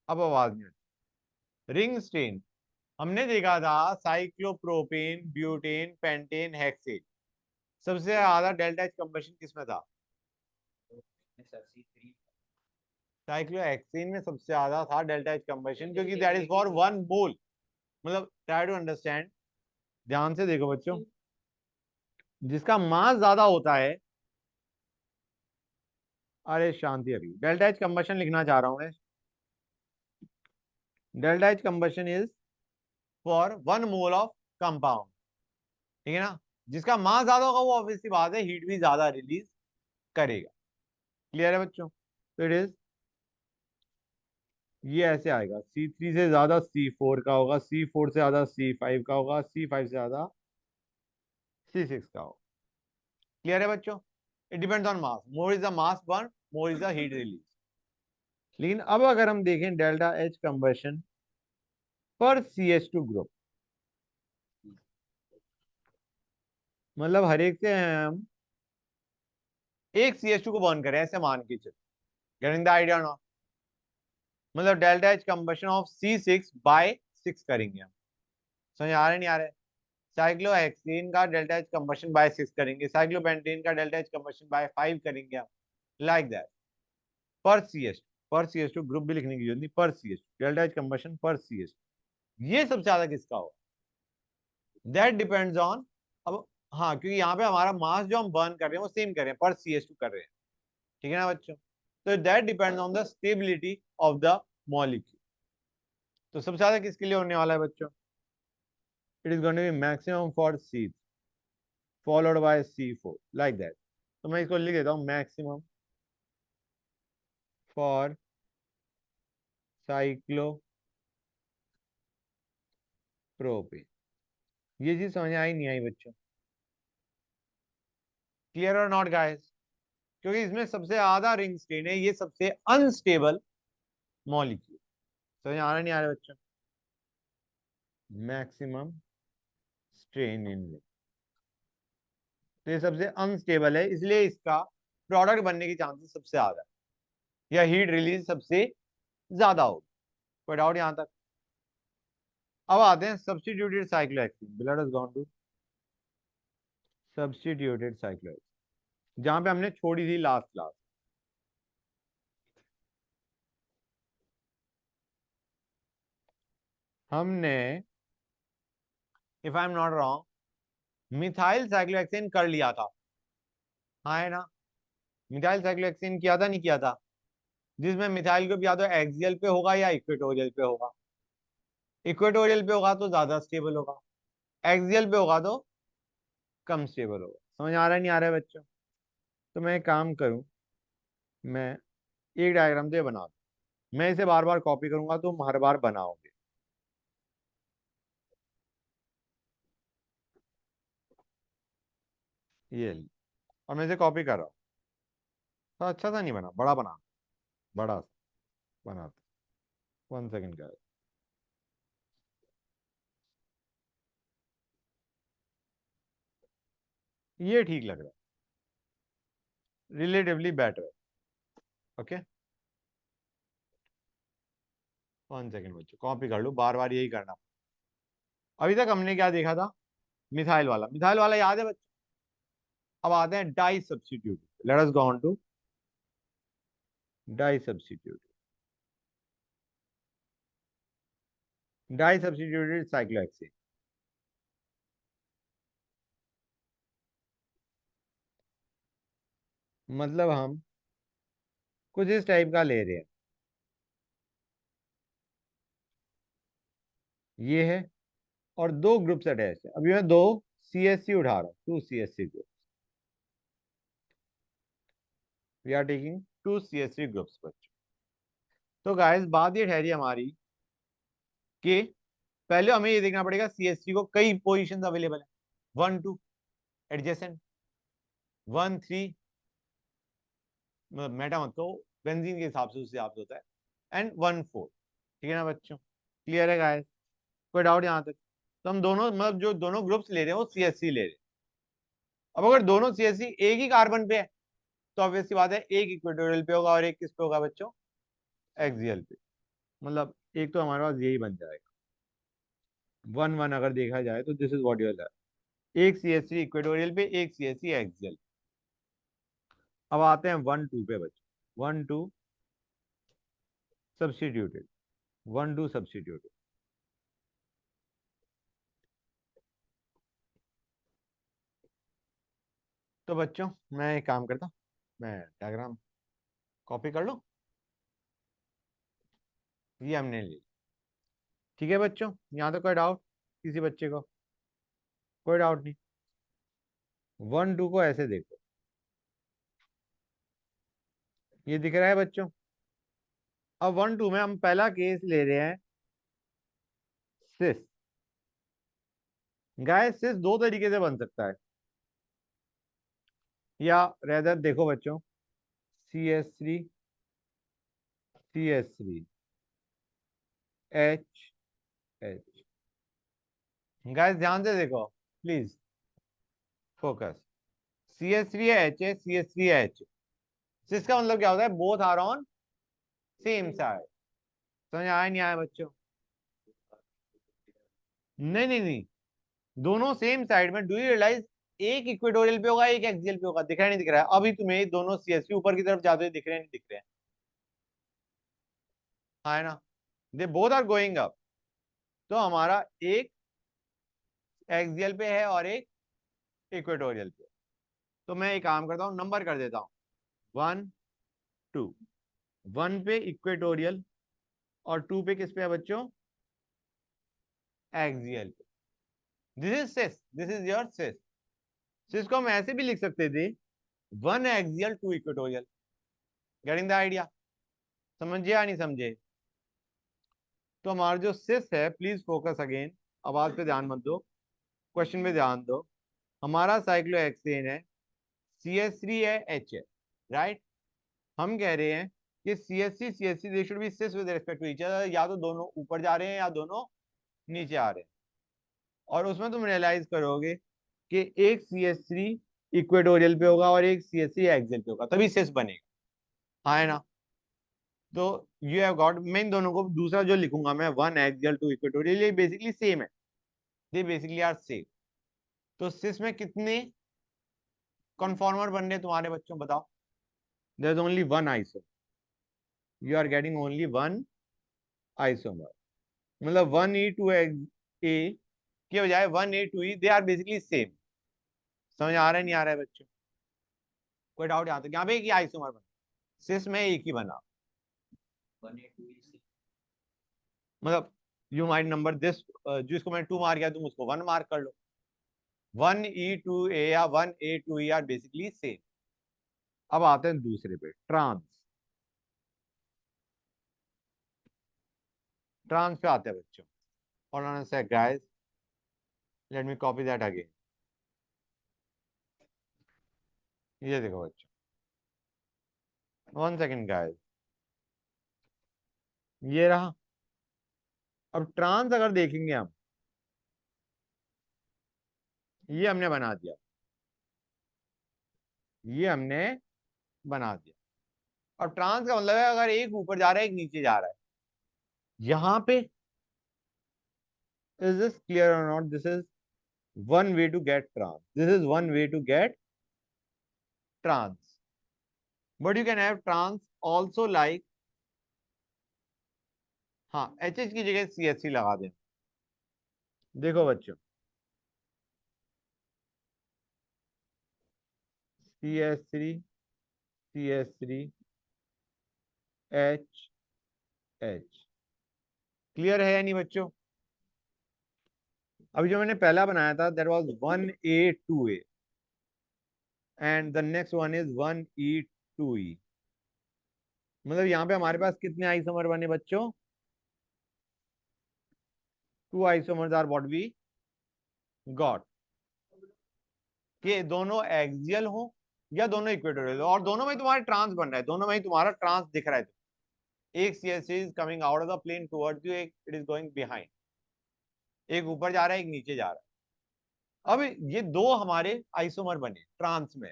अब आवाज नहीं होती। रिंग स्टेन हमने देखा था, साइक्लोप्रोपेन, ब्यूटेन, पेंटेन, हेक्सेन। सबसे ज्यादा डेल्टा एच कंबेशन किसमें था? साइक्लोहेक्सेन में सबसे ज्यादा था डेल्टा एच कंबेशन, क्योंकि that is for one mole. मतलब ट्राई टू अंडरस्टैंड, ध्यान से देखो बच्चों, जिसका मास ज्यादा होता है। अरे शांति, अभी डेल्टा एच कंबेशन लिखना चाह रहा हूं मैं। Delta H कंबेशन is for one mole of compound, ठीक है ना। जिसका मास ज्यादा होगा वो ऑब्वियसली बात है हीट भी ज्यादा रिलीज करेगा। क्लियर है बच्चों? तो इट इज, ये ऐसे आएगा, C3 से ज्यादा C4 का होगा, C4 से ज्यादा C5 का होगा, C5 से ज्यादा C6 का होगा। क्लियर है बच्चों? It depends on mass, more is the mass burn, more is the heat release. लेकिन अब अगर हम देखें डेल्टा एच कंबेशन पर CH2 ग्रुप, मतलब हर एक से हम एक CH2 को बर्न करें, ऐसे मान के चलो। गेटिंग द आइडिया ना? मतलब डेल्टा एच कंबेशन ऑफ C6/6 करेंगे हम। समझ आ रहे नहीं आ रहे? साइक्लोहेक्सेन का डेल्टा एच कंबेशन बाय 6 करेंगे, साइक्लोपेंटेन का डेल्टा एच कंबेशन बाय 5 करेंगे हम। लाइक दैट, पर CH2, पर CH2 ग्रुप भी लिखने की जरूरत नहीं, पर CH2 डेल्टा एच कंबेशन पर CH2। ये सबसे ज्यादा किसका होगा? दैट डिपेंड्स ऑन, अब हाँ, क्योंकि यहाँ पे हमारा मास जो हम बर्न कर रहे हैं वो सेम कर रहे हैं, पर CH2 कर रहे हैं। ठीक है ना बच्चों? तो that depends on the stability of the molecule. तो सबसे ज्यादा किसके लिए होने वाला है बच्चों? It is going to be maximum for C followed by C4, like that. तो मैं इसको लिख देता हूँ, मैक्सिमम फॉर साइक्लोप्रोपेन। ये चीज समझ आई नहीं आई बच्चों? Clear or not guys? क्योंकि इसमें सबसे ज्यादा रिंग स्टेन है, ये सबसे अनस्टेबल मॉलिक्यूल। समझ आ रहा नहीं आ रहा बच्चों? मैक्सिमम स्ट्रेन इन रिंग, तो ये सबसे अनस्टेबल है, इसलिए इसका प्रोडक्ट बनने की चांसेस सबसे ज्यादा है, या हीट रिलीज सबसे ज्यादा होगी। कोई डाउट यहां तक? अब आते हैं substituted cyclohexane. Blood has gone to substituted cyclohexane, जहां पे हमने छोड़ी थी लास्ट क्लास। हमने, if I am not wrong, methyl cyclohexane कर लिया था। हाँ है ना? मिथाइल साइक्लोहेक्सेन किया था नहीं किया था? जिसमें मिथाइल ग्रुप या तो एक्सियल पे होगा या इक्वेटोरियल पे होगा। इक्वेटोरियल पे होगा तो ज्यादा स्टेबल होगा, एक्सियल पे होगा तो कम स्टेबल होगा। समझ आ रहा है नहीं आ रहा है बच्चों? तो मैं एक काम करूं, मैं एक डायग्राम से बना दूं, मैं इसे बार बार कॉपी करूंगा, तुम हर बार बनाओगे। ये ली। और मैं इसे कॉपी कर रहा हूँ। तो अच्छा सा नहीं बना, बड़ा बना, बड़ा सा बना। 1 सेकंड का। ये ठीक लग रहा है, रिलेटिवली बेटर। ओके, 1 सेकंड बच्चों, कॉपी कर लो, बार बार यही करना। अभी तक हमने क्या देखा था? मिथाइल वाला, मिथाइल वाला याद है बच्चों? अब आते हैं disubstitute. Let us go on to disubstitute, disubstituted cyclohexane. मतलब हम कुछ इस टाइप का ले रहे हैं, ये है, और दो ग्रुप्स अटैच है। अभी मैं दो CH3 उठा रहा हूँ, 2 CH3 group. We are taking 2 CH3 groups बच्चों। तो गाइस बात ये ठहरी हमारी कि पहले हमें ये देखना पड़ेगा CH3 को कई पोजीशंस अवेलेबल है। 1 2 एडजेसेंट, 1 3 मेटा मत कहो, बेंजीन के हिसाब से उस हिसाब से होता है, एंड 1 4। ठीक है ना बच्चों? क्लियर है गाइस? कोई डाउट यहाँ तक? तो हम दोनों, मतलब जो दोनों ग्रुप्स ले रहे हैं वो CH3 ले रहे हैं। अब अगर दोनों CH3 एक ही कार्बन पे है, तो ऑब्वियसली बात है एक इक्वेटोरियल पे होगा और एक किस पे होगा बच्चों? एक्सियल पे। मतलब एक तो हमारे पास यही बन जाएगा 1 1 अगर देखा जाए तो दिस इज व्हाट यूर एक सी एस सी इक्वेटोरियल पे, एक सी एस सी एक्सियल। अब आते हैं 1 2 पे बच्चे, 1 2 सब्सटीट्यूटेड, 1 2 सब्सटीट्यूटेड। तो बच्चों मैं एक काम करता हूँ, मैं डायग्राम कॉपी कर लूँ, ये हमने ले, ठीक है बच्चों, यहाँ तो कोई डाउट किसी बच्चे को? कोई डाउट नहीं। 1 2 को ऐसे देखो, ये दिख रहा है बच्चों। अब 1 2 में हम पहला केस ले रहे हैं सिस। गाय सिस दो तरीके से बन सकता है, या रेदर देखो बच्चों, CS3 H H। गाइस ध्यान से देखो प्लीज, फोकस। CS3 है H है, CS3 है H। सिस का मतलब क्या होता है? Both are on same side. समझ आया नहीं आया बच्चों? नहीं नहीं नहीं, दोनों सेम साइड में। डू यू रियलाइज, एक इक्वेटोरियल पे होगा, एक एक्सियल पे होगा। दिख रहा है नहीं दिख रहा है? अभी तुम्हें दोनों सीएससी ऊपर की तरफ जाते हुए दिख रहे हैं नहीं दिख रहे हैं? हाँ है ना? They both are going up. तो हमारा एक एक्सियल पे है और एक इक्वेटोरियल पे। तो मैं एक काम करता हूँ, नंबर कर देता हूँ 1 2। 1 पे इक्वेटोरियल और 2 पे किस पे है बच्चों? एक्सियल पे। This is cis, this is your cis. Cis को हम ऐसे भी लिख सकते थे, 1 axial 2 equatorial. Getting the idea? समझे या नहीं समझे? तो हमारा जो सिस है, प्लीज फोकस अगेन, आवाज पे ध्यान मत दो, क्वेश्चन पे ध्यान दो। हमारा साइक्लोहेक्सेन है, CS3 है H है, राइट। हम कह रहे हैं कि CH3 they should be cis with respect to each other, या तो दोनों ऊपर जा रहे हैं या दोनों नीचे आ रहे हैं। और उसमें तुम रियलाइज करोगे कि एक CS3 इक्वेटोरियल पे होगा और एक CS3 एक्सियल पे होगा, तभी सिस बनेगा। हाँ है ना? तो यू हैव गॉट, मैं इन दोनों को दूसरा जो लिखूंगा मैं, 1 एक्सियल 2 इक्वेटोरियल, ये बेसिकली सेम है, दे बेसिकली आर सेम। तो सिस में कितने कन्फॉर्मर बन रहे तुम्हारे बच्चों बताओ? There is only one iso, you are getting only one isomer. मतलब 1E2A के बजाय 1A2E, they are basically same. समझ आ रहा है नहीं आ रहा है बच्चों? कोई डाउट यहाँ तक? यहाँ पे एक ही आइसोमर बना, सिस में एक ही बना। 1A2E मतलब यू माइट नंबर दिस, जिसको मैंने 2 मार्क किया तुम उसको 1 मार्क कर लो। 1E2A या 1A2E आर बेसिकली सेम। अब आते हैं दूसरे पे, ट्रांस। ट्रांस पे आते हैं बच्चों। और on a sec guys, let me copy that again. ये देखो बच्चों, 1 सेकेंड गाइस, ये रहा। अब ट्रांस अगर देखेंगे हम, ये हमने बना दिया, ये हमने बना दिया। अब ट्रांस का मतलब है अगर एक ऊपर जा रहा है एक नीचे जा रहा है। यहां पे, is this clear or not? This is one way to get trans, this is one way to get trans. But you can have trans also like, हाँ HH की जगह CH3 लगा दें। देखो बच्चों, CS3 HH। क्लियर है या नहीं बच्चों? अभी जो मैंने पहला बनाया था, that was 1A2A and the next one is 1E2E। मतलब यहाँ पे हमारे पास कितने आइसोमर बने बच्चों? 2 isomers are what we got. कि दोनों एक्सियल हो या दोनों इक्वेटोरियल हो, और दोनों में तुम्हारा ट्रांस बन रहा है, दोनों में ही तुम्हारा ट्रांस दिख रहा है। एक CS is coming out of the plane towards you, एक इट इज गोइंग बिहाइंड। एक ऊपर जा रहा है एक नीचे जा रहा है। अब ये दो हमारे आइसोमर बने ट्रांस में,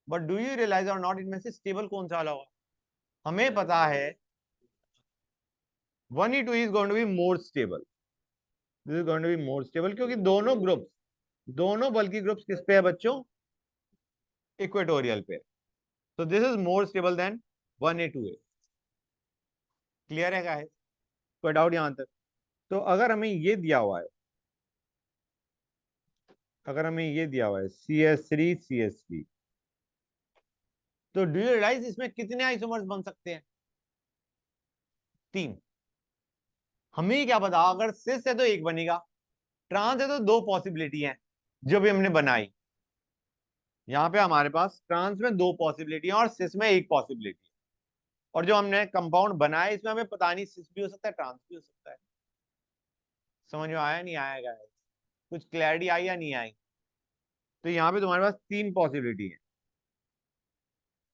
but do you realise or not, इनमें से स्टेबल कौन सा वाला होगा? हमें पता है 1e2 is going to be more stable, this is going to be more stable, क्योंकि दोनों बल्कि ग्रुप्स किस पे है बच्चों, इक्वेटोरियल पे। तो this is more stable then 1a2a। Clear है गाइस, कोई डाउट यहां तक? तो अगर हमें ये दिया हुआ है, CS3 CS3, तो डू यू रियलाइज इसमें कितने आइसोमर्स बन सकते हैं? 3। हमें क्या पता, अगर सिस है तो एक बनेगा, ट्रांस है तो 2 पॉसिबिलिटी है जो भी हमने बनाई। यहाँ पे हमारे पास ट्रांस में 2 पॉसिबिलिटी है और सिस में 1 पॉसिबिलिटी है, और जो हमने कंपाउंड बनाया इसमें हमें पता नहीं सिस भी हो सकता है ट्रांस भी हो सकता है। समझ में आया नहीं आएगा, कुछ क्लैरिटी आई या नहीं आई? तो यहाँ पे तुम्हारे पास 3 पॉसिबिलिटी है,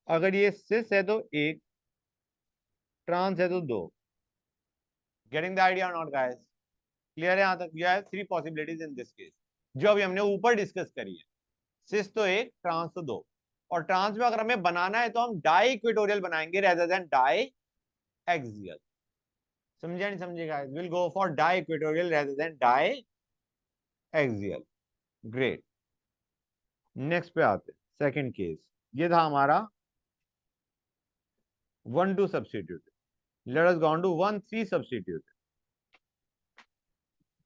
अगर ये सिस है तो 1, ट्रांस है तो 2। Getting the idea or not guys? Clear है यहाँ तक? You have 3 possibilities in this case, जो अभी हमने ऊपर डिस्कस करी है। सिस तो 1, ट्रांस तो 2, और ट्रांस में अगर हमें बनाना है तो हम डाई इक्वेटोरियल बनाएंगे रेदर देन डाई एक्सियल। समझे नहीं समझे guys? Will go for di equatorial rather than di axial. Great, next पे आते हैं। सेकंड केस, ये था हमारा 1-2 substitute. Let us go on to 1-3 substitute.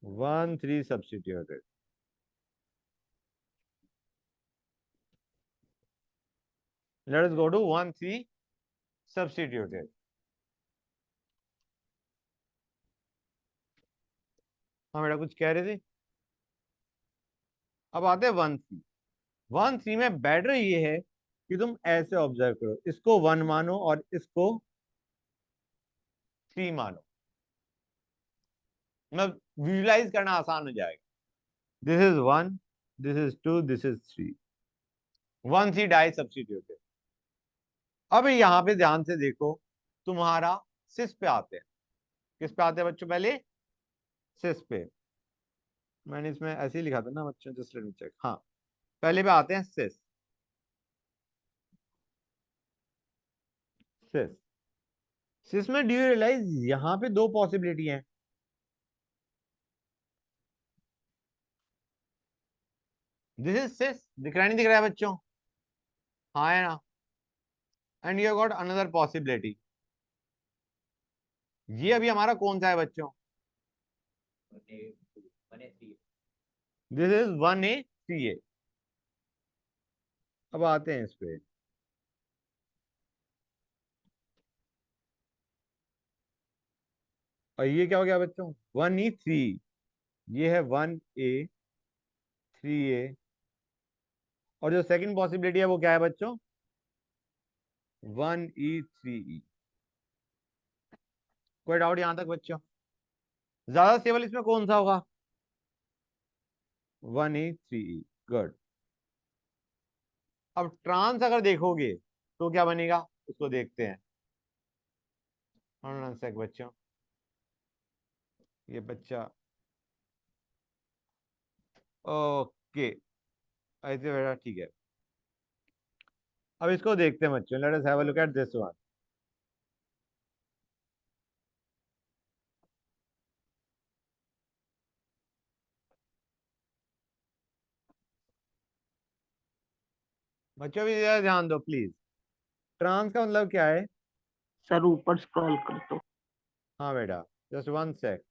1-3 substituted. Let us go to 1-3 substituted. हाँ बेटा कुछ कह रहे थे? अब आते हैं 1-3। 1-3 में बेटर ये है कि तुम ऐसे ऑब्जर्व करो, इसको 1 मानो और इसको 3 मानो, मतलब विजुलाइज करना आसान हो जाएगा। This is 1, this is 2, this is 3। 1-3 di substituted. अब यहां पे ध्यान से देखो, तुम्हारा सिस पे आते हैं। किस पे आते हैं बच्चों? पहले सिस पे। मैंने इसमें ऐसे ही लिखा था ना बच्चों, जस्ट लेट मी चेक। हाँ, पहले पे आते हैं सिस। सिस सिस में डू यू रियलाइज यहां पे 2 पॉसिबिलिटी हैं। दिस इज सिस, दिख रहा नहीं दिख रहा है बच्चों? हाँ है ना? And you got another possibility. ये अभी हमारा कौन सा है बच्चों? 1A2 1A3। This is 1A3A। अब आते हैं इस पे। और ये क्या हो गया बच्चों? 1E3। ये है 1A3A। और जो सेकंड पॉसिबिलिटी है वो क्या है बच्चों? 1E3E। कोई डाउट यहां तक बच्चों? ज्यादा स्टेबल इसमें कौन सा होगा? 1E3E। गुड। अब ट्रांस अगर देखोगे तो क्या बनेगा उसको देखते हैं। सेक बच्चों, ये बच्चा ओके ऐसे बेटा ठीक है। अब इसको देखते हैं बच्चों, let us have a look at this one. बच्चों भी जरा ध्यान दो प्लीज। ट्रांस का मतलब क्या है? सर ऊपर स्क्रॉल कर दो। हाँ बेटा, जस्ट 1 सेक।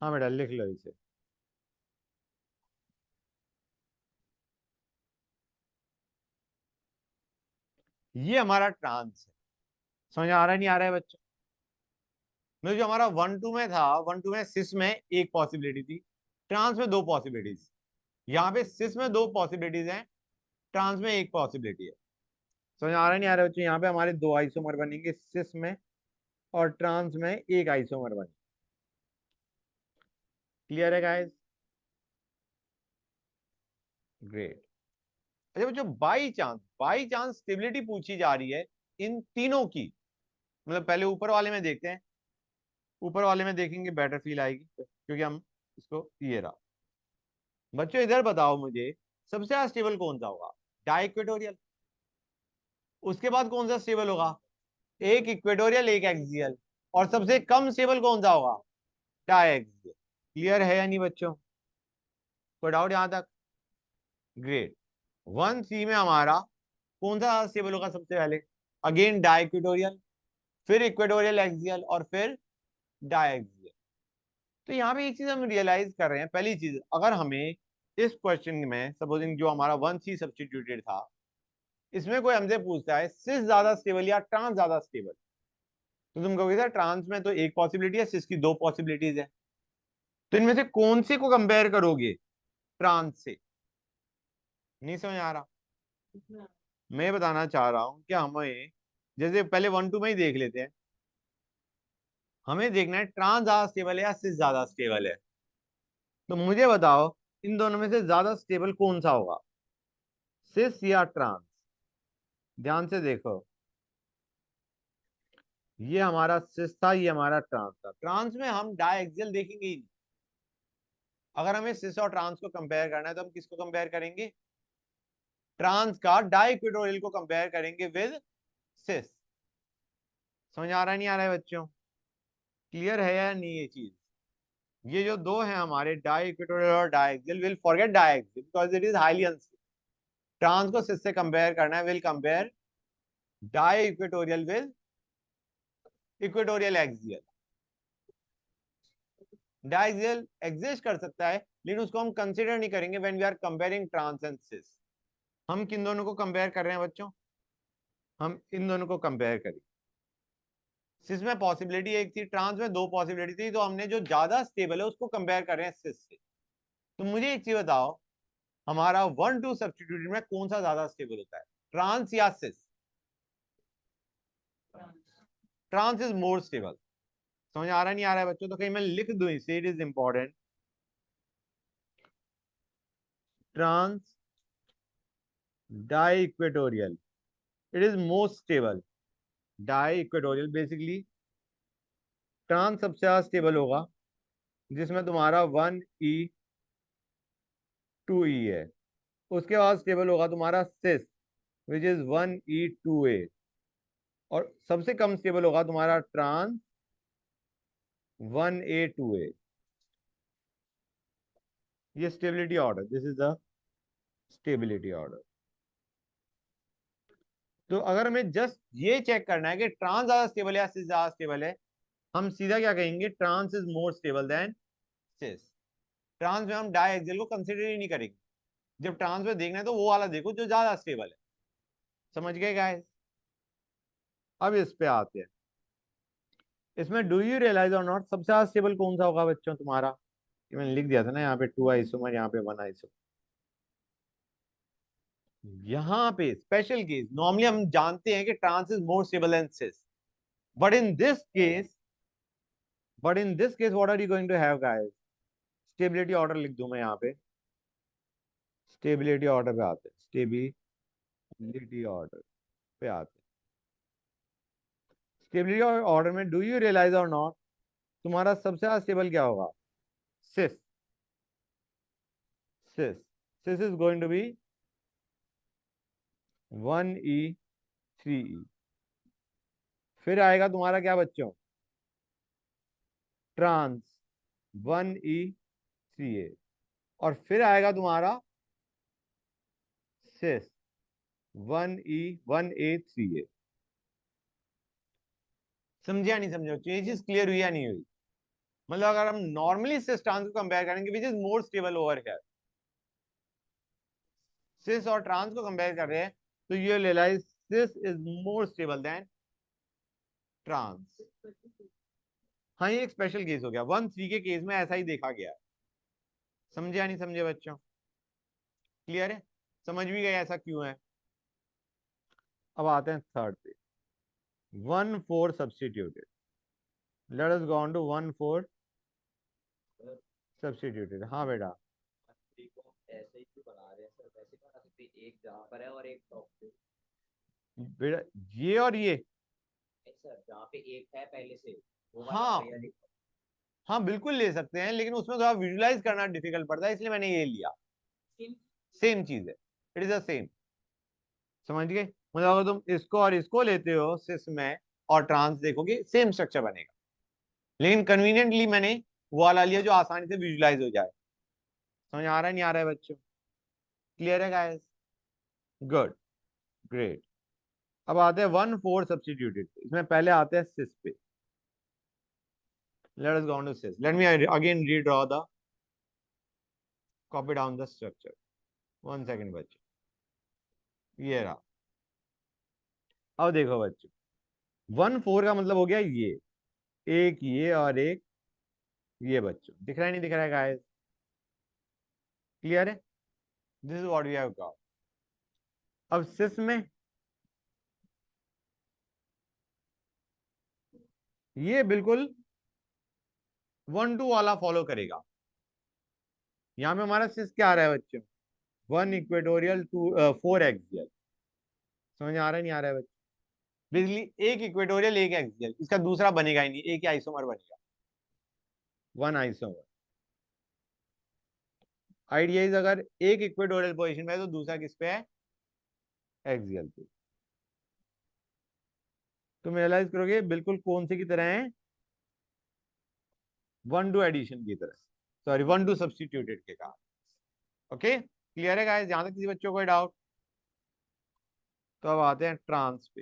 हाँ बेटा लिख लो इसे। ये हमारा ट्रांस है। समझ आ रहा है नहीं आ रहा है बच्चों? मतलब जो हमारा 1-2 में था, 1-2 में सिस में 1 पॉसिबिलिटी थी, ट्रांस में 2 पॉसिबिलिटीज। यहाँ पे सिस में 2 पॉसिबिलिटीज हैं, ट्रांस में 1 पॉसिबिलिटी है। समझ आ रहा है नहीं आ रहा है बच्चों? यहाँ पे हमारे 2 आइसोमर बनेंगे सिस में, और ट्रांस में 1 आइसोमर बनेगा। क्लियर है गाइस? ग्रेट। अच्छा बच्चों, बाई चांस स्टेबिलिटी पूछी जा रही है इन तीनों की। मतलब पहले ऊपर वाले में देखते हैं, ऊपर वाले में देखेंगे बेटर फील आएगी, क्योंकि हम इसको ये रहा बच्चों इधर बताओ मुझे सबसे ज्यादा स्टेबल कौन सा होगा? डाइक्वेटोरियल। उसके बाद कौन सा स्टेबल होगा? एक इक्वेटोरियल एक एक्सियल। और सबसे कम स्टेबल कौन सा होगा? डायएक्सियल। क्लियर है या नहीं बच्चों? कोई डाउट यहां तक? ग्रेट। 1C में हमारा कौन सा स्टेबल होगा सबसे पहले? अगेन डाइक्वेटोरियल, फिर इक्वेटोरियल एक्सियल और फिर डायएक्सियल। तो यहाँ पे एक चीज हम रियलाइज कर रहे हैं। पहली चीज, अगर हमें इस क्वेश्चन में सपोजिंग जो हमारा 1C सब्स्टिट्यूटेड था, इसमें कोई हमसे पूछता है सिस ज्यादा स्टेबल या ट्रांस ज्यादा स्टेबल, तो तुम कहोगे सर ट्रांस में तो एक पॉसिबिलिटी है, सिस की दो पॉसिबिलिटीज है, तो इनमें से कौन से को कंपेयर करोगे ट्रांस से? नहीं समझ आ रहा? मैं बताना चाह रहा हूं कि हमें जैसे पहले 1-2 में ही देख लेते हैं। हमें देखना है ट्रांस ज्यादा स्टेबल है या सिस ज्यादा स्टेबल है। तो मुझे बताओ इन दोनों में से ज्यादा स्टेबल कौन सा होगा, सिस या ट्रांस? ध्यान से देखो, ये हमारा सिस था, ये हमारा ट्रांस था। ट्रांस में हम डायएक्सियल देखेंगे ही नहीं। अगर हमें सिस और ट्रांस को कंपेयर करना है तो हम किसको कंपेयर करेंगे? ट्रांस का डाइक्वेटोरियल को कंपेयर करेंगे विद सिस। समझ आ रहा है नहीं आ रहा है बच्चों? क्लियर है या नहीं ये चीज? ये जो दो हैं हमारे डाइक्वेटोरियल और diaxial, will forget diaxial because it is highly unstable. Trans को सिस से कंपेयर करना है, will compare diequatorial with equatorial axial. Diaxial exist कर सकता है लेकिन उसको हम कंसीडर नहीं करेंगे when we are comparing trans and cis. हम किन दोनों को कंपेयर कर रहे हैं बच्चों? हम इन दोनों को कंपेयर करें। सिस में पॉसिबिलिटी एक थी, ट्रांस में दो पॉसिबिलिटी थी, तो हमने जो ज्यादा स्टेबल है उसको कंपेयर कर रहे हैं सिस से। तो मुझे एक चीज बताओ, हमारा 1-2 सब्स्टिट्यूटेड में कौन सा ज्यादा स्टेबल होता है, ट्रांस या cis? Trans is more stable. समझ आ रहा नहीं आ रहा है बच्चों? तो कहीं मैं लिख दूं इसे, it is important. Trans di equatorial, it is most stable. Di equatorial basically trans सबसे ज्यादा स्टेबल होगा, जिसमें तुम्हारा 1E 2E है। उसके बाद स्टेबल होगा तुम्हारा सिस विच इज 1E 2A। और सबसे कम स्टेबल होगा तुम्हारा ट्रांस 1A 2A। ये stability order, this is the stability order. तो अगर हमें जस्ट ये चेक करना है कि ट्रांस ज्यादा स्टेबल है या सिस ज्यादा स्टेबल है, हम सीधा क्या कहेंगे, trans is more stable than cis. Trans में हम डायएक्सियल को कंसीडर ही नहीं करेंगे। जब ट्रांस में देखना है तो वो वाला देखो जो ज्यादा स्टेबल है। समझ गए गाइस? अब इस पे आते हैं। इसमें do you realise or not सबसे ज्यादा स्टेबल कौन सा होगा बच्चों तुम्हारा? ये मैंने लिख दिया था ना, यहाँ पे 2 आइसोमर, यहाँ पे 1 आइसोमर। यहाँ पे स्पेशल केस, नॉर्मली हम जानते हैं कि trans is more stable than cis, but in this case what are you going to have guys? Stability order लिख दूं मैं यहाँ पे। स्टेबिलिटी ऑर्डर पे आते हैं, स्टेबिलिटी ऑर्डर पे आते हैं। स्टेबिलिटी ऑर्डर में do you realise or not तुम्हारा सबसे ज्यादा स्टेबल क्या होगा? Cis. Cis cis is going to be 1E 3E। फिर आएगा तुम्हारा क्या बच्चों? Trans 1E 3A। और फिर आएगा तुम्हारा सिस 1E 1A 3A। समझे या नहीं समझे? ये चीज क्लियर हुई या नहीं हुई? मतलब अगर हम नॉर्मली सिस ट्रांस को कंपेयर करेंगे which is more stable over here, cis और ट्रांस को कंपेयर कर रहे हैं, तो you realise cis is more stable than trans. हाँ ये एक स्पेशल केस हो गया, 1-3 के केस में ऐसा ही देखा गया है। समझे या नहीं समझे बच्चों? क्लियर है? समझ भी गए ऐसा क्यों है? अब आते हैं थर्ड पे, 1-4 substituted. Let us go on to 1-4 substituted. हाँ बेटा। को ऐसे ही क्यों बना रहे हैं सर? वैसे बना सकते हैं, एक जहाँ पर है और एक टॉप पे। बेटा ये और ये, नहीं सर, जहाँ पे एक है पहले से वो वाला हाँ पेयर। हाँ बिल्कुल ले सकते हैं, लेकिन उसमें थोड़ा विजुलाइज करना डिफिकल्ट पड़ता है, इसलिए मैंने ये लिया। सेम चीज है, इट इज द सेम। समझ गए? मतलब अगर तुम इसको और इसको लेते हो सिस में और ट्रांस देखोगे सेम स्ट्रक्चर बनेगा, लेकिन कन्वीनियंटली मैंने वो वाला लिया जो आसानी से विजुलाइज हो जाए। समझ आ रहा है नहीं आ रहा है बच्चों? क्लियर है गाइस? Good, great. अब आते हैं 1/4 सब्स्टिट्यूटेड, इसमें पहले आते हैं सिस पे। Let us go on to cis. Let me again redraw the, copy down the structure. 1 second बच्चों, ये रहा। अब देखो बच्चों, 1/4 का मतलब हो गया ये, एक ये और एक ये। बच्चों दिख रहा है नहीं दिख रहा है गाइस? क्लियर है? This is what we have got. अब सिस में ये बिल्कुल 1/2 वाला फॉलो करेगा। यहाँ पे हमारा सिस क्या आ रहा है बच्चों? 1 इक्वेटोरियल 4 एक्सियल। समझ आ रहा है नहीं आ रहा है बच्चों? बेसिकली एक इक्वेटोरियल एक एक्सियल, इसका दूसरा बनेगा ही नहीं, एक ही आइसोमर बनेगा, 1 आइसोमर। आइडिया इज अगर एक इक्वेटोरियल पोजीशन पे है तो दूसरा किस पे है? एक्सियल पे। तुम रियलाइज करोगे बिल्कुल कौन से की तरह है? 1/2 एडिशन की तरह, सॉरी 1/2 सब्स्टिट्यूटेड के कारण। ओके, क्लियर है गाइस? यहां तक किसी बच्चों को कोई डाउट? तो अब आते हैं ट्रांस पे।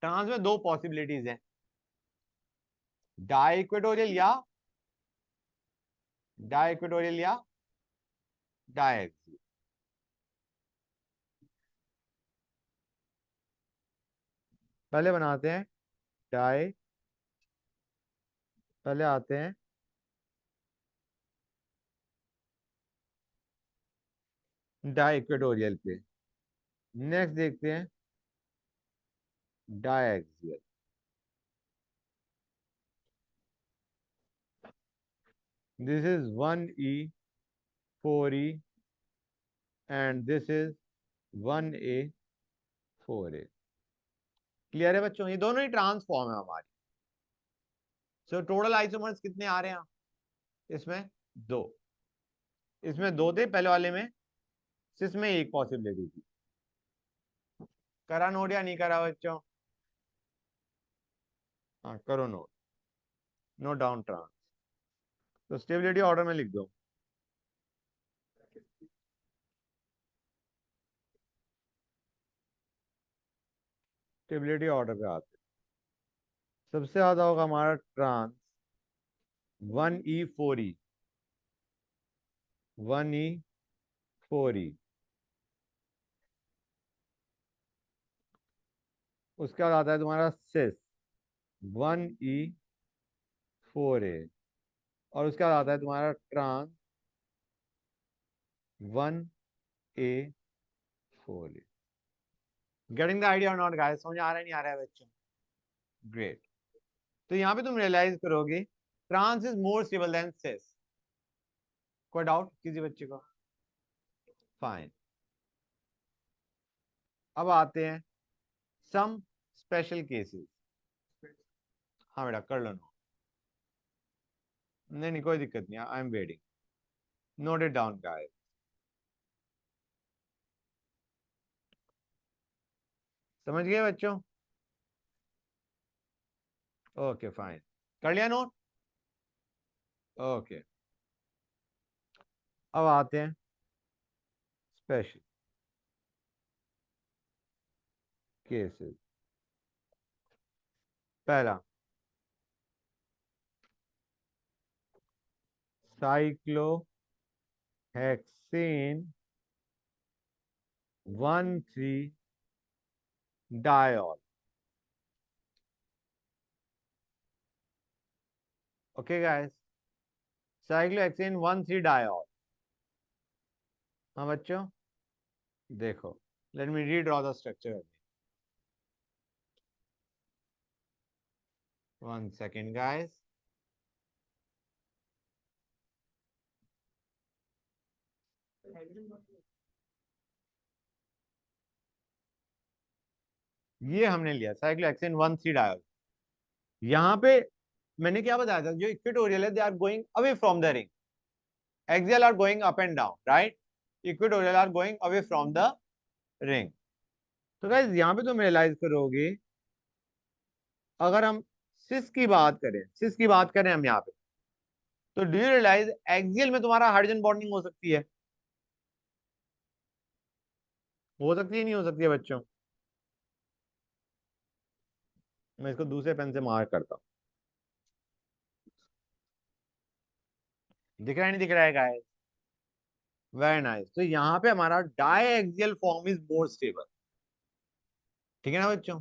ट्रांस में दो पॉसिबिलिटीज हैं, डाई इक्वेटोरियल या डाई इक्वेटोरियल या डाई एक्सियल। पहले बनाते हैं डाई, पहले आते हैं डाई इक्वेटोरियल पे, नेक्स्ट देखते हैं di axial. This is 1E 4E and this is 1A 4A। Clear है बच्चों? ये दोनों ही ट्रांसफॉर्म है हमारी। सो टोटल आइसोमर्स कितने आ रहे हैं? इसमें दो, इसमें दो थे पहले वाले में, सिस में एक पॉसिबिलिटी थी। करा नोट या नहीं करा बच्चों? हाँ करो नोट, नोट डाउन ट्रांस। तो स्टेबिलिटी ऑर्डर में लिख दो। स्टेबिलिटी ऑर्डर पे आते, सबसे ज्यादा होगा हमारा trans 1E 4E, 1E 4E। उसके बाद आता है तुम्हारा सिस 1E 4A, और उसके बाद आता है तुम्हारा trans 1A 4A। Getting the idea or not guys? समझ आ रहा है नहीं आ रहा है बच्चों? ग्रेट। तो यहाँ पे तुम रियलाइज करोगे trans is more stable than cis. कोई डाउट किसी बच्चे को? फाइन। अब आते हैं सम स्पेशल केसेस। हाँ बेटा कर लो नोट। नहीं नहीं कोई दिक्कत नहीं, I am waiting. Note it down guys. समझ गए बच्चों? ओके फाइन, कर लिया नोट? ओके, अब आते हैं स्पेशल केसेस। पहला cyclohexane 1,3 diol. Okay guys, cyclohexane 1,3 diol. हाँ बच्चों देखो, let me redraw the structure. 1 second guys। ये हमने लिया साइक्लोहेक्सेन 1,3 डायोल। यहाँ पे मैंने क्या बताया था, जो इक्वेटोरियल है they are going away from the ring, axial are going up and down, right, equatorial are going away from the ring. तो गाइस यहाँ पे तुम रियलाइज करोगे, अगर हम सिस की बात करें हम यहाँ पे, तो डू यू रियलाइज एक्सियल में तुम्हारा हाइड्रोजन बॉन्डिंग हो सकती है नहीं हो सकती है बच्चों? मैं इसको दूसरे पेन से मार्क करता हूं, दिख रहा है नहीं दिख रहा है गाइस? Very nice. तो यहाँ पे हमारा डायएक्सियल फॉर्म इज मोर स्टेबल, ठीक है ना बच्चों?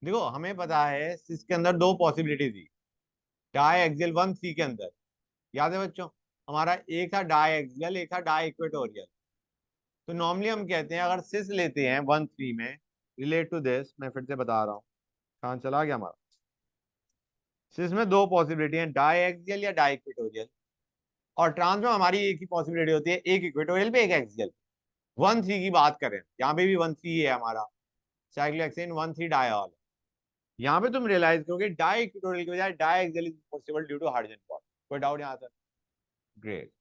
देखो हमें पता है इसके अंदर दो पॉसिबिलिटी थी डायएक्सियल 1 3 के अंदर, याद है बच्चों? हमारा एक था डायएक्सियल, एक था डाई इक्वेटोरियल। तो नॉर्मली हम कहते हैं अगर सिस लेते हैं 1 3 में, रिलेट टू दिस, मैं फिर से बता रहा हूँ, कहाँ चला गया हमारा? सिस में दो पॉसिबिलिटी है, डायएक्सियल या डाई इक्वेटोरियल, और ट्रांस में हमारी एक ही पॉसिबिलिटी होती है, एक इक्वेटोरियल पे एक एक्सियल। 1 3 की बात करें, यहाँ पे भी 1 3 है हमारा, साइक्लोहेक्सेन 1 3 डायऑल। यहाँ पे तुम रियलाइज करोगे डाई इक्वेटोरियल की बजाय di axial is possible due to hydrogen bond. कोई डाउट यहाँ तक? Great.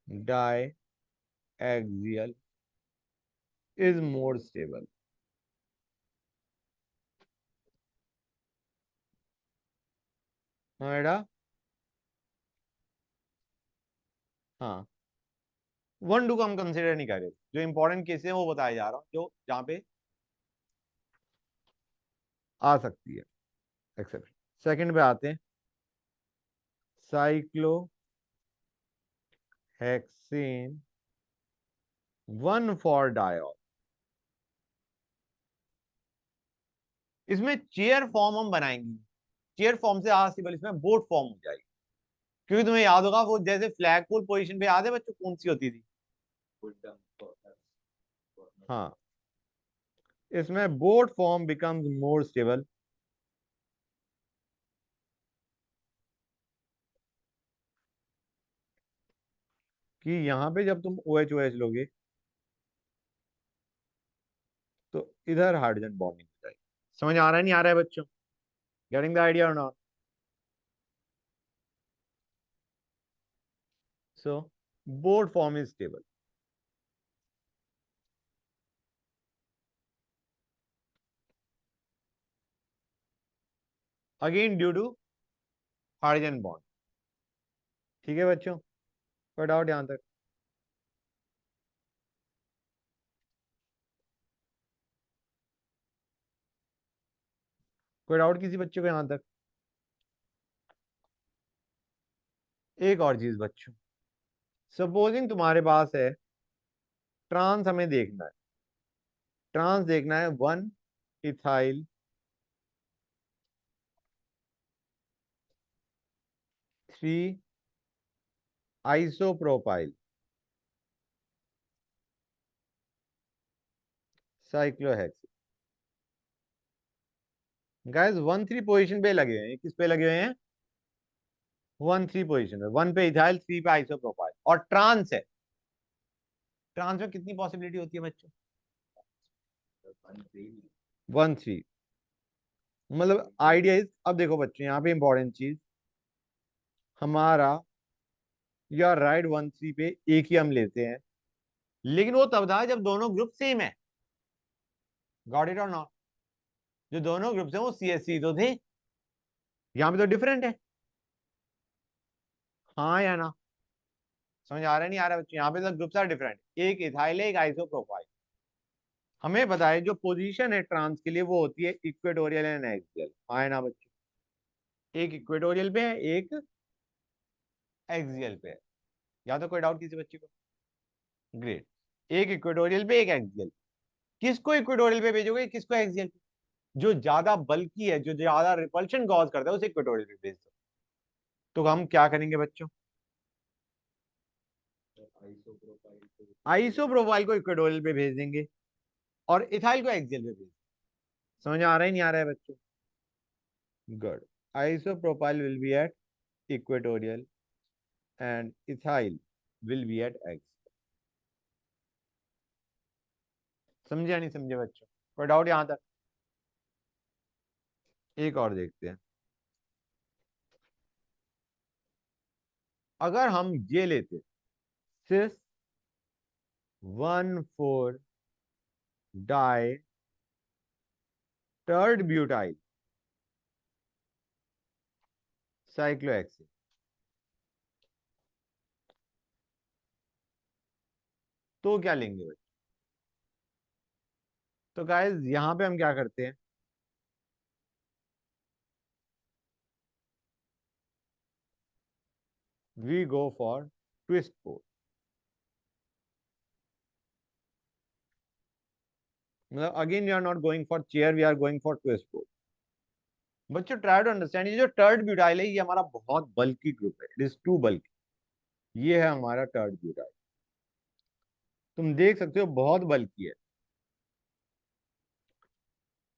Di axial is more stable. हाँ बेटा, हाँ, 1 2 को हम कंसिडर नहीं कर रहे, जो इंपॉर्टेंट केस है वो बताया जा रहा हूँ, जो जहाँ पे आ सकती है एक्सेप्शन। सेकंड पे आते हैं, साइक्लो हेक्सेन 1 फॉर डायऑल। इसमें चेयर फॉर्म हम बनाएंगे, चेयर फॉर्म से सिंपल इसमें बोट फॉर्म हो जाएगी, क्योंकि तुम्हें याद होगा वो जैसे फ्लैगपोल पोजीशन पे याद है बच्चों कौन सी होती थी? हाँ, इसमें boat form becomes more stable. कि यहां पे जब तुम OH OH लोगे तो इधर हाइड्रोजन बॉन्डिंग हो जाएगी। समझ आ रहा है नहीं आ रहा है बच्चों? Getting the idea or not? So boat form is stable. Again due to hydrogen bond. ठीक है बच्चों, कोई डाउट यहां तक? कोई डाउट किसी बच्चे को यहां तक? एक और चीज बच्चों, सपोजिंग तुम्हारे पास है ट्रांस, हमें देखना है, ट्रांस देखना है 1 ethyl 3 isopropyl cyclohexane. Guys 1 3 position पे लगे हुए हैं, किस पे लगे हुए हैं? 1 3 पोजीशन पे, 1 पे इथाइल 3 पे आइसोप्रोपाइल, और ट्रांस है। ट्रांस में कितनी पॉसिबिलिटी होती है बच्चों? 1 3। मतलब आइडिया इज, अब देखो बच्चों यहाँ पे इंपॉर्टेंट चीज, हमारा या राइट 1 3 पे एक ही हम लेते हैं, लेकिन वो तब था जब दोनों ग्रुप सेम है। गॉट इट और नॉट? जो दोनों ग्रुप्स हैं वो CH3 तो थे, यहाँ पे तो डिफरेंट है। हाँ या ना? समझ आ रहा है नहीं आ रहा बच्चों? यहाँ पे तो ग्रुप्स आर डिफरेंट, एक इथाइल है एक आइसोप्रोपाइल। हमें पता है जो पोजीशन है ट्रांस के लिए वो होती है इक्वेटोरियल एंड एक्सियल। हाँ है ना बच्चों? एक इक्वेटोरियल पे है, एक एक्सियल पे है। या तो कोई डाउट किसी बच्चे को? ग्रेट। एक इक्वेटोरियल पे एक एक्सियल। किसको इक्वेटोरियल पे भेजोगे, किसको एक्सियल पे? जो ज्यादा बल्की है, जो ज्यादा रिपल्शन कॉज करता है उसे इक्वेटोरियल पे भेज दो। तो हम क्या करेंगे बच्चों? आइसोप्रोपाइल को इक्वेटोरियल पे भेज देंगे और इथाइल को एक्सियल पे भेज देंगे। समझ आ रहा है नहीं आ रहा है बच्चों? Good. Isopropyl will be at equatorial and ethyl will be at ax. समझे या नहीं समझे बच्चों? कोई डाउट यहां तक? एक और देखते हैं, अगर हम ये लेते सिस 1,4 डाई टर्ड ब्यूटाइल साइक्लोहेक्सेन, तो क्या लेंगे बच्चे? तो गाइस यहां पे हम क्या करते हैं, we go for twist boat. मतलब again we are not going for chair, we are going for twist boat. बच्चों ट्राई टू अंडरस्टैंड, ये जो टर्ड ब्यूटाइल है ये हमारा बहुत बल्की ग्रुप है, इट इज टू बल्की। ये है हमारा टर्ड ब्यूटाइल, तुम देख सकते हो बहुत बल्की है।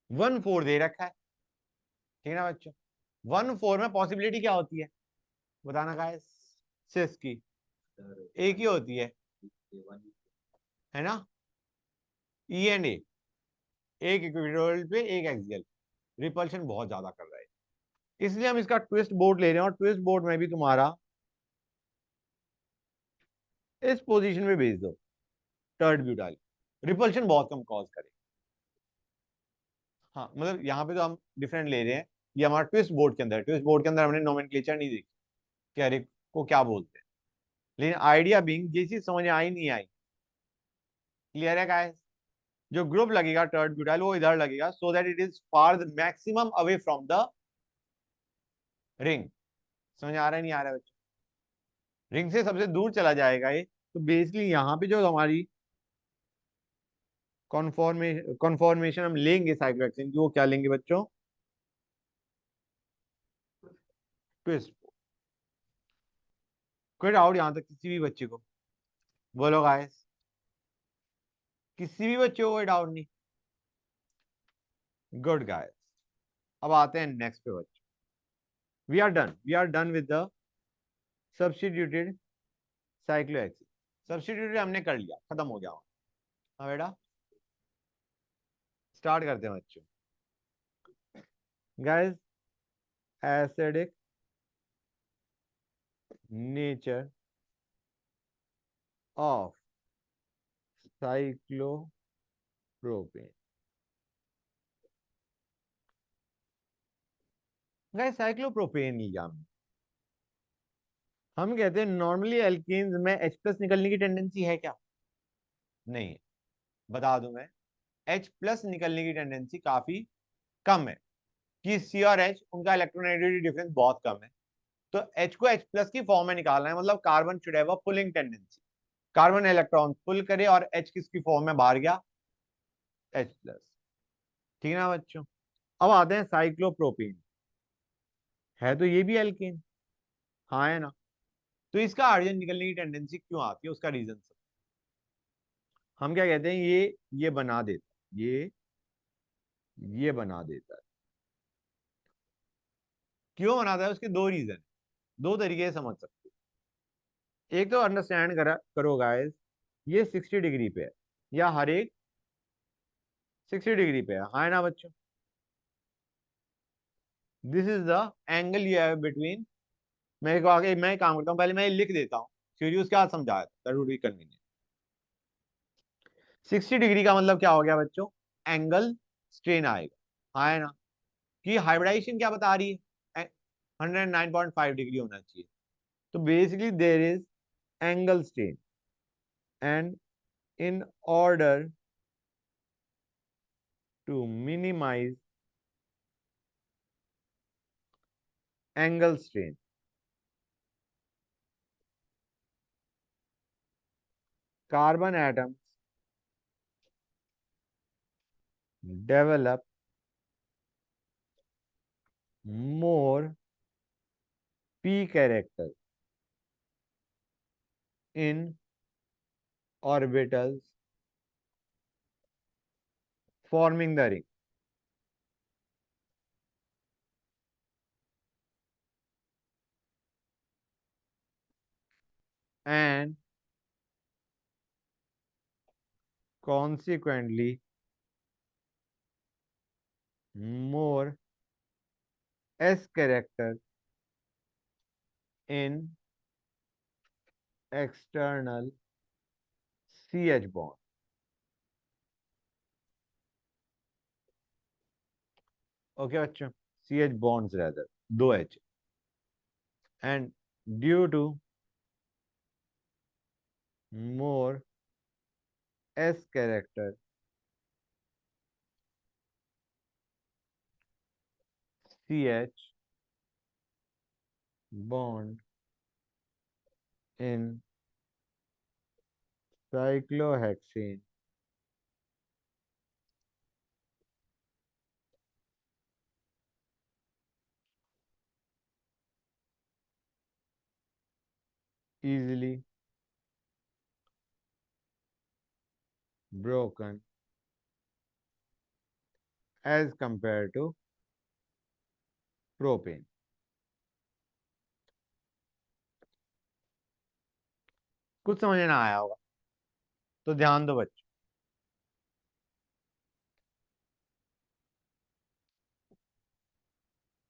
1,4 दे रखा है, ठीक है ना बच्चों। 1,4 में पॉसिबिलिटी क्या होती है बताना गाइस? सिस की एक ही होती है ना, ई एंड ए, एक इक्विटोरियल पे एक एक्सियल। रिपल्शन बहुत ज्यादा कर रहा है, इसलिए हम इसका ट्विस्ट बोर्ड ले रहे हैं, और ट्विस्ट बोर्ड में भी तुम्हारा इस पोजीशन में भेज दो टर्ड ब्यूटाइल, रिपल्शन बहुत कम कॉज करे। हाँ मतलब यहाँ पे तो हम डिफरेंट ले रहे हैं, ये हमारा ट्विस्ट बोर्ड के अंदर है। ट्विस्ट बोर्ड के अंदर हमने नोमेनक्लेचर नहीं देखी कि अरे को क्या बोलते हैं, लेकिन आइडिया बीइंग ये चीज समझ आई नहीं आई। क्लियर है गाइस? जो ग्रुप लगेगा टर्ड ब्यूटाइल वो इधर लगेगा, so that it is far the maximum away from the ring. समझ आ रहा है नहीं आ रहा है बच्चों? रिंग से सबसे दूर चला जाएगा ये। तो बेसिकली यहाँ पे जो हमारी कॉन्फॉर्मेशन हम लेंगे साइक्लोहेक्सेन की, वो क्या लेंगे बच्चों? ट्विस्ट। कोई डाउट यहाँ तक किसी भी बच्चे को? बोलो गाइस, किसी भी बच्चे को कोई डाउट नहीं? गुड गाइस, अब आते हैं नेक्स्ट पे बच्चे। We are done with the substituted cyclohexane. Substituted हमने कर लिया, खत्म हो गया। हाँ बेटा, स्टार्ट करते हैं बच्चों। Guys, acidic nature of cyclopropane. Guys cyclopropane लिया हम कहते हैं नॉर्मली एल्केन्स में H प्लस निकलने की टेंडेंसी है क्या? नहीं है। बता दूं मैं, H प्लस निकलने की टेंडेंसी काफी कम है, कि C और H उनका इलेक्ट्रोनेगेटिविटी डिफरेंस बहुत कम है। तो H को H प्लस की फॉर्म में निकालना है, मतलब carbon should have a pulling tendency, carbon electron pull करे, और H किसकी फॉर्म में बाहर गया? H plus. ठीक है ना बच्चों? अब आते हैं साइक्लोप्रोपेन, है तो ये भी एल्केन, हाँ है ना। तो इसका हाइड्रोजन निकलने की टेंडेंसी क्यों आती है, उसका रीजन सब हम क्या कहते हैं, ये बना देता, ये बना देता है। क्यों बनाता है? उसके दो रीजन, दो तरीके से समझ सकते हो। एक तो अंडरस्टैंड करो गाइस, ये 60 डिग्री पे है, या हर एक 60 डिग्री पे है, हाँ है ना बच्चों? This is the angle you have between, मेरे को आगे मैं काम करता हूँ, पहले मैं ये लिख देता हूँ, फिर उसके बाद समझाया, that would be convenient. 60 degree का मतलब क्या हो गया बच्चों? एंगल स्ट्रेन आएगा, हाँ है ना? कि हाइब्रिडाइजेशन क्या बता रही है? 109.5 डिग्री होना चाहिए। तो basically there is angle strain, and in order to minimize angle strain, carbon atoms develop more p characters in orbitals forming the ring, and consequently more s characters in external CH bond. Okay बच्चों, CH bonds rather, दो H, and due to more S character, CH bond in cyclohexane easily broken as compared to propane. कुछ समझ में ना आया होगा तो ध्यान दो बच्चों।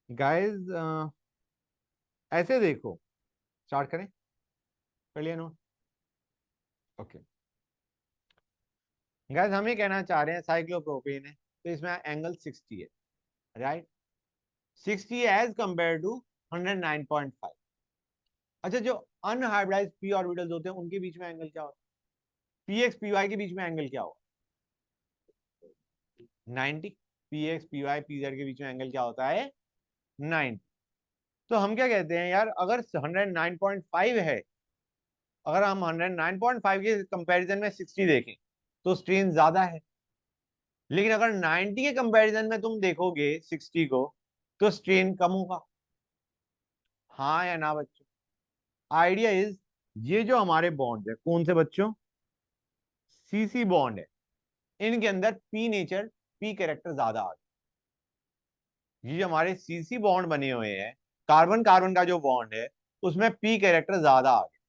गाइस ऐसे देखो, स्टार्ट करें, कर लिया नोट? ओके गाइस, हम ये कहना चाह रहे हैं साइक्लोप्रोपेन है तो इसमें एंगल 60 है, राइट? 60 as compare to 109.5। अच्छा, जो अनहाइब्रिडाइज्ड पी ऑर्बिटल्स होते हैं उनके बीच में एंगल क्या होता है? पीएक्स पीवाई के बीच में एंगल क्या होगा? 90। पीएक्स पीवाई पीजेड के बीच में एंगल क्या होता है? 90। तो हम क्या कहते हैं यार, अगर 109.5 है, अगर हम 109.5 के कंपैरिजन में 60 देखें तो स्ट्रेन ज्यादा है, लेकिन अगर 90 के कंपैरिजन में तुम देखोगे 60 को तो स्ट्रेन कम होगा। हाँ या ना बच्चों? आइडिया इज, ये जो हमारे बॉन्ड है कौन से बच्चों? सीसी बॉन्ड है, इनके अंदर पी नेचर, पी कैरेक्टर ज्यादा आ गया। ये जो हमारे सीसी बॉन्ड बने हुए हैं, कार्बन कार्बन का जो बॉन्ड है उसमें पी कैरेक्टर ज्यादा आ गया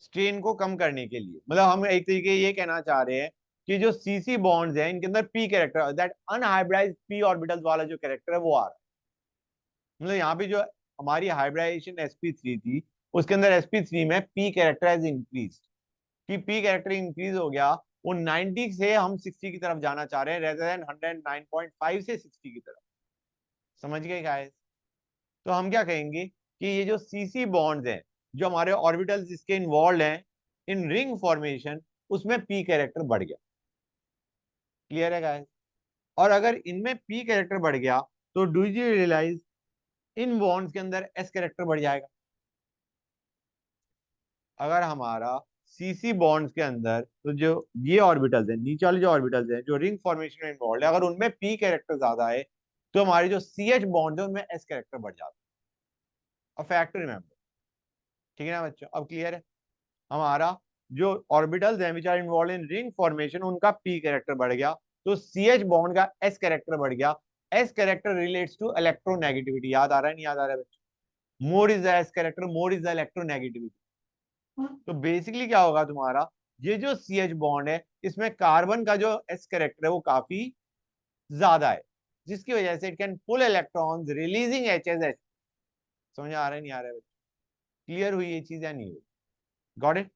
स्ट्रेन को कम करने के लिए। मतलब हम एक तरीके ये कहना चाह रहे हैं कि जो सीसी बॉन्ड्स हैं इनके अंदर P character, that unhybridised P orbitals वाला जो कैरेक्टर है वो आ रहा है। मतलब यहाँ पे जो हमारी हाइब्रिडाइजेशन sp3 थी उसके अंदर sp3 में पी कैरेक्टर इज इंक्रीज, कि पी कैरेक्टर इंक्रीज हो गया, वो 90 से हम 60 की तरफ जाना चाह रहे हैं रेदर देन 109.5 से 60 की तरफ। समझ गए गाइस? तो हम क्या कहेंगे कि ये जो सीसी बॉन्ड्स हैं, जो हमारे ऑर्बिटल्स इसके इन्वॉल्व हैं इन रिंग फॉर्मेशन, उसमें पी कैरेक्टर बढ़ गया। क्लियर है गाइस? और अगर इनमें पी कैरेक्टर बढ़ गया तो do you realize in bonds के अंदर एस कैरेक्टर बढ़ जाएगा। अगर हमारा सीसी बॉन्ड्स के अंदर तो जो ये ऑर्बिटल्स हैं, नीचे वाले जो ऑर्बिटल्स हैं जो रिंग फॉर्मेशन में इन्वॉल्व है, अगर उनमें पी कैरेक्टर ज्यादा है तो हमारे जो सी एच बॉन्ड है उनमें एस कैरेक्टर बढ़ जाता है। और फैक्ट रिमेंबर, ठीक है ना बच्चों? अब क्लियर है? हमारा जो ऑर्बिटल्स हैं which are involve in ring formation उनका पी कैरेक्टर बढ़ गया तो सी एच बॉन्ड का एस कैरेक्टर बढ़ गया। S character relates to electronegativity. याद आ रहा है नहीं याद आ रहा है बच्चों? More is the S character, more is the electronegativity. तो बेसिकली क्या होगा तुम्हारा, ये जो सी एच बॉन्ड है इसमें कार्बन का जो एस कैरेक्टर है वो काफी ज्यादा है, जिसकी वजह से it can pull electrons releasing h as h. समझ आ रहा है नहीं आ रहा है? क्लियर हुई ये चीज या नहीं हुई? Got it?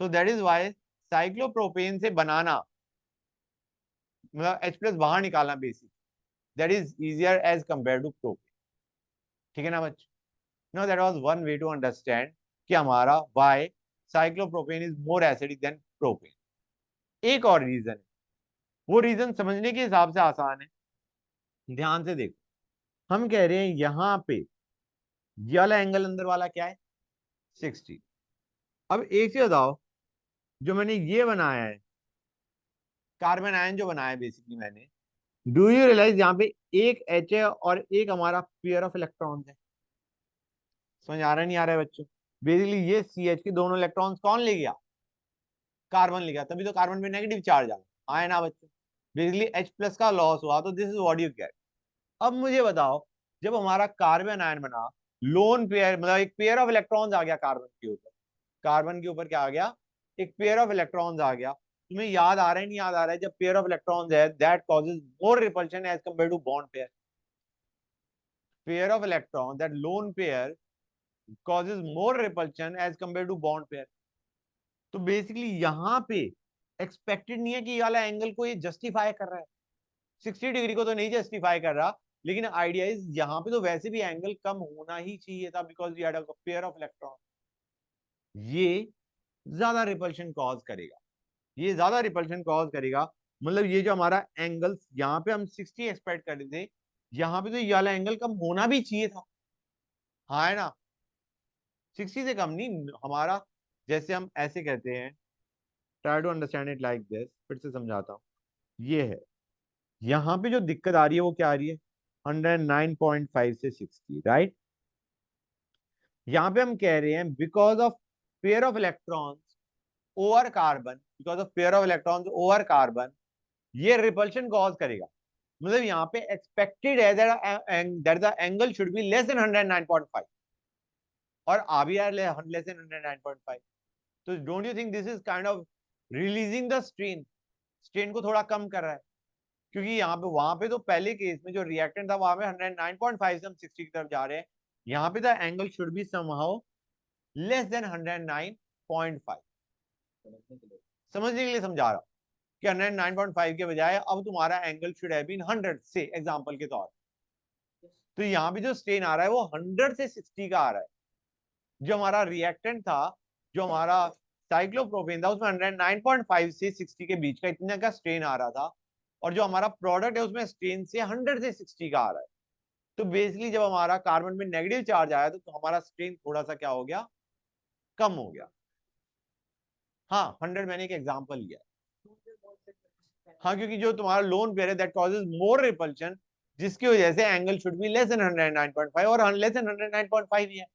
So that is why cyclopropane से बनाना, मतलब H प्लस बाहर निकालना basic, that is easier as compare to propane. ठीक है ना बच्चों? No, that was one way to understand कि हमारा why cyclopropane is more acidic than propane. एक और रीजन है, वो रीजन समझने के हिसाब से आसान है। ध्यान से देखो, हम कह रहे हैं यहाँ पे ये वाला एंगल अंदर वाला क्या है? 60। अब एक चीज बताओ, जो मैंने ये बनाया है कार्बन आयन जो बनाया है बेसिकली मैंने, डू यू रियलाइज यहाँ पे एक एच है और एक हमारा पेयर ऑफ इलेक्ट्रॉन्स है। समझ आ रहा है नहीं आ रहा है बच्चों? बेसिकली ये सी एच के दोनों इलेक्ट्रॉन्स कौन ले गया? कार्बन ले गया, तभी तो कार्बन पे नेगेटिव चार्ज आ गया। आया ना बच्चों? बेसिकली H प्लस का लॉस हुआ, तो this is what you get. अब मुझे बताओ, जब हमारा कार्बन आयन बना, लोन पेयर मतलब एक पेयर ऑफ इलेक्ट्रॉन्स आ गया कार्बन के ऊपर, कार्बन के ऊपर क्या आ गया? एक पेयर ऑफ इलेक्ट्रॉन्स आ गया। तुम्हें याद आ रहा है नहीं याद आ रहा है, जब पेयर ऑफ इलेक्ट्रॉन्स है that causes more repulsion as compare to bond pair. Pair of electron, that lone pair causes more repulsion as compared to bond pair. तो बेसिकली यहाँ पे एक्सपेक्टेड नहीं है कि ये वाला एंगल को ये जस्टिफाई कर रहा है, 60 डिग्री को तो नहीं जस्टिफाई कर रहा, लेकिन आइडिया इज यहाँ पे तो वैसे भी एंगल कम होना ही चाहिए था because you had a pair of electron. ये ज्यादा रिपल्शन कॉज करेगा, ये ज्यादा रिपल्शन कॉज करेगा। मतलब ये जो हमारा एंगल यहाँ पे हम 60 एक्सपेक्ट कर रहे थे, यहाँ पे तो ये वाला एंगल कम होना भी चाहिए था, हाँ है ना, 60 से कम नहीं हमारा। जैसे हम ऐसे कहते हैं, try to understand it like this, फिर से समझाता हूँ। ये है, यहाँ पे जो दिक्कत आ रही है वो क्या आ रही है, 109.5 से 60, राइट। यहाँ पे हम कह रहे हैं because of pair of electrons over carbon, because of pair of electrons over carbon, ये रिपल्शन कॉज करेगा। मतलब यहाँ पे एक्सपेक्टेड है that the angle should be less than 109.5 और आ भी यार लेस देन 109.5। तो don't you think this is kind of releasing the strain, strain को थोड़ा कम कर रहा है, क्योंकि यहाँ पे वहां पे तो पहले केस में जो रिएक्टेंट था वहां पे 109.5 से हम 60 की तरफ जा रहे हैं, यहाँ पे the angle should be somehow less than 109.5। समझने के लिए समझा रहा हूँ कि 109.5 के बजाय अब तुम्हारा एंगल शुड हैव बीन 100 से, एग्जांपल के तौर। तो यहाँ पे जो स्ट्रेन आ रहा है वो 100 से 60 का आ रहा है। जो हमारा रिएक्टेंट था, जो हमारा साइक्लोप्रोपेन था, उसमें 109.5 से 60 के बीच का इतना का स्ट्रेन आ रहा था, और जो हमारा प्रोडक्ट है उसमें स्ट्रेन से 100 से 60 का आ रहा है। तो बेसिकली जब हमारा कार्बन में नेगेटिव चार्ज आया तो हमारा स्ट्रेन थोड़ा सा क्या हो गया, कम हो गया। हाँ 100 मैंने एक एग्जांपल लिया, हाँ क्योंकि जो तुम्हारा लोन पेयर है दैट कॉजेज मोर रिपल्शन, जिसकी वजह से angle should be less than 109.5 और लेस देन 109.5 ही है।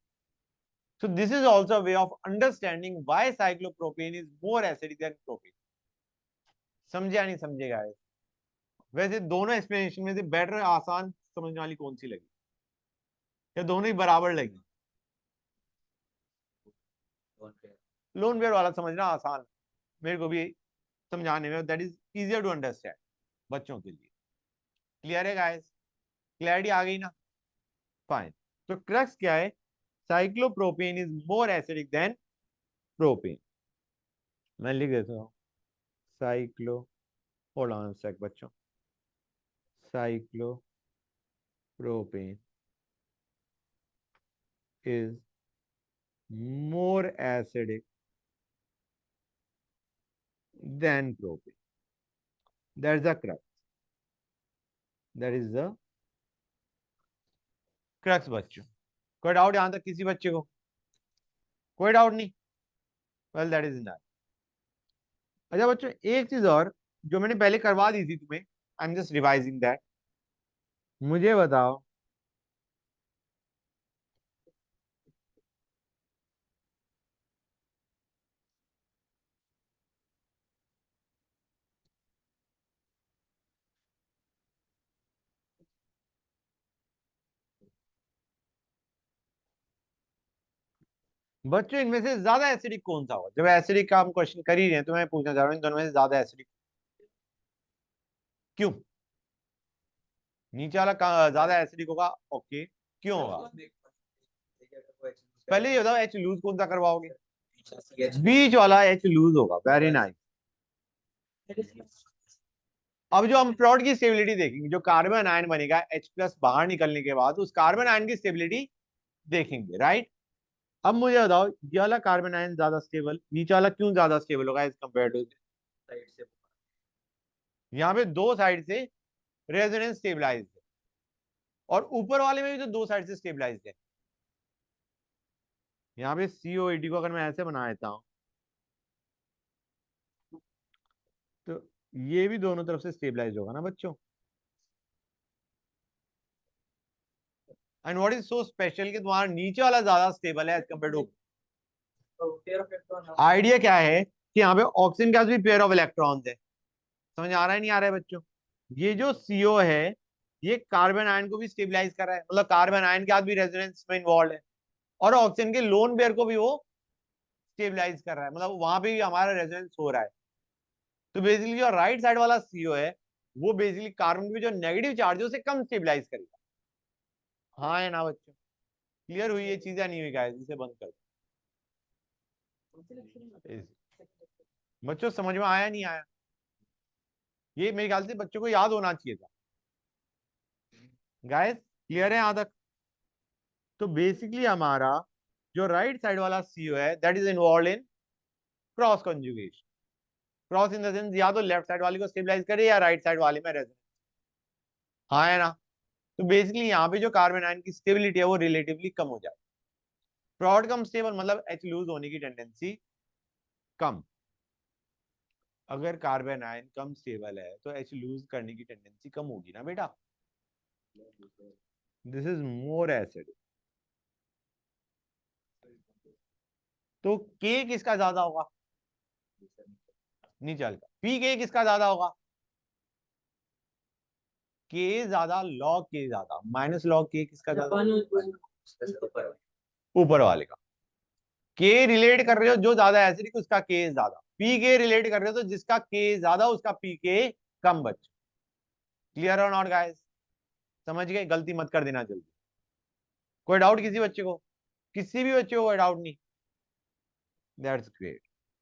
So this is also a way of understanding why cyclopropane is more acidic than propane. समझे या नहीं समझेगा? वैसे दोनों एक्सप्लेनेशन में से बेटर आसान समझने वाली कौन सी लगी, या दोनों ही बराबर लगी? लोन पेयर वाला समझना आसान मेरे को भी समझाने में, that is easier to understand बच्चों के लिए। क्लियर है गाइस? क्लैरिटी आ गई ना? फाइन। तो क्रक्स क्या है, cyclopropane is more acidic than propane. मैं लिख देता हूँ साइक्लो, होल्ड ऑन सेक बच्चों, cyclopropane is more acidic than propane. That's the crux. That is the crux बच्चों। कोई डाउट यहां तक किसी बच्चे को? कोई डाउट नहीं? Well that is enough. अच्छा बच्चों एक चीज और जो मैंने पहले करवा दी थी तुम्हें, I am just revising that. मुझे बताओ बच्चों इनमें से ज्यादा एसिडिक कौन सा होगा? जब एसिडिक का हम क्वेश्चन कर ही रहे हैं तो मैं पूछना चाह रहा हूँ इन दोनों में से ज्यादा एसिडिक क्यों? नीचे वाला ज्यादा एसिडिक होगा, ओके, क्यों होगा? पहले ये बताओ एच लूज कौन सा करवाओगे? बीच वाला एच लूज होगा, वेरी नाइस। अब जो हम प्लॉट की स्टेबिलिटी देखेंगे, जो कार्बन आयन बनेगा H प्लस बाहर निकलने के बाद, उस कार्बन आयन की स्टेबिलिटी देखेंगे, राइट। अब मुझे बताओ ये वाला कार्बन आयन ज्यादा स्टेबल, नीचे वाला क्यों ज्यादा स्टेबल होगा एज कम्पेयर टू? यहाँ पे दो साइड से रेजोनेंस स्टेबलाइज है, और ऊपर वाले में भी तो दो साइड से स्टेबलाइज है। यहाँ पे COAD को अगर मैं ऐसे बना देता हूँ तो ये भी दोनों तरफ से स्टेबलाइज होगा ना बच्चों। And what is so special कि तुम्हारा नीचे वाला ज्यादा स्टेबल है एज कम्पेयर टू? आइडिया क्या है कि यहाँ पे ऑक्सीजन के पास भी पेयर ऑफ इलेक्ट्रॉन्स है। समझ आ रहा है नहीं आ रहा है बच्चों? ये जो CO है ये कार्बन आयन को भी स्टेबलाइज कर रहा है, मतलब कार्बन आयन के साथ भी रेजोनेंस में इन्वॉल्व है, और ऑक्सीजन के लोन पेयर को भी वो स्टेबलाइज कर रहा है, मतलब वहां पे भी हमारा रेजोनेंस हो रहा है। तो बेसिकली जो राइट साइड वाला CO है वो बेसिकली कार्बन पे जो नेगेटिव चार्ज है उसे कम स्टेबलाइज करेगा, हाँ है ना बच्चों? क्लियर हुई ये चीजें नहीं हुई गाइस? इसे बंद कर दो। बच्चों समझ में आया नहीं आया? ये मेरे ख्याल से बच्चों को याद होना चाहिए था। गाइस क्लियर है यहां तक? तो बेसिकली हमारा जो राइट साइड वाला सीओ है that is involve in cross conjugation. Cross in the sense या तो लेफ्ट साइड वाले को स्टेबलाइज करे या राइट साइड वाले में रेजोनेंस। हाँ है ना? तो बेसिकली यहाँ पे जो कार्बन आयन की स्टेबिलिटी है वो रिलेटिवली कम हो जाए। प्रॉड कम स्टेबल मतलब एच लूज होने की टेंडेंसी कम। अगर कार्बन आयन कम स्टेबल है तो एच लूज करने की टेंडेंसी कम होगी ना बेटा। This is more acid. तो के किसका ज्यादा होगा? नहीं चलता। पी के किसका ज्यादा होगा? के ज्यादा, लॉग के ज्यादा, माइनस लॉग के किसका ज्यादा? ऊपर वाले का। के रिलेट कर रहे हो जो ज्यादा एसिडिक उसका के ज्यादा, पी के रिलेट कर रहे हो तो जिसका के ज्यादा उसका पी के कम बच्चे। Clear or not guys? समझ गए? गलती मत कर देना जल्दी। कोई डाउट किसी बच्चे को? किसी भी बच्चे को कोई डाउट नहीं? That's great.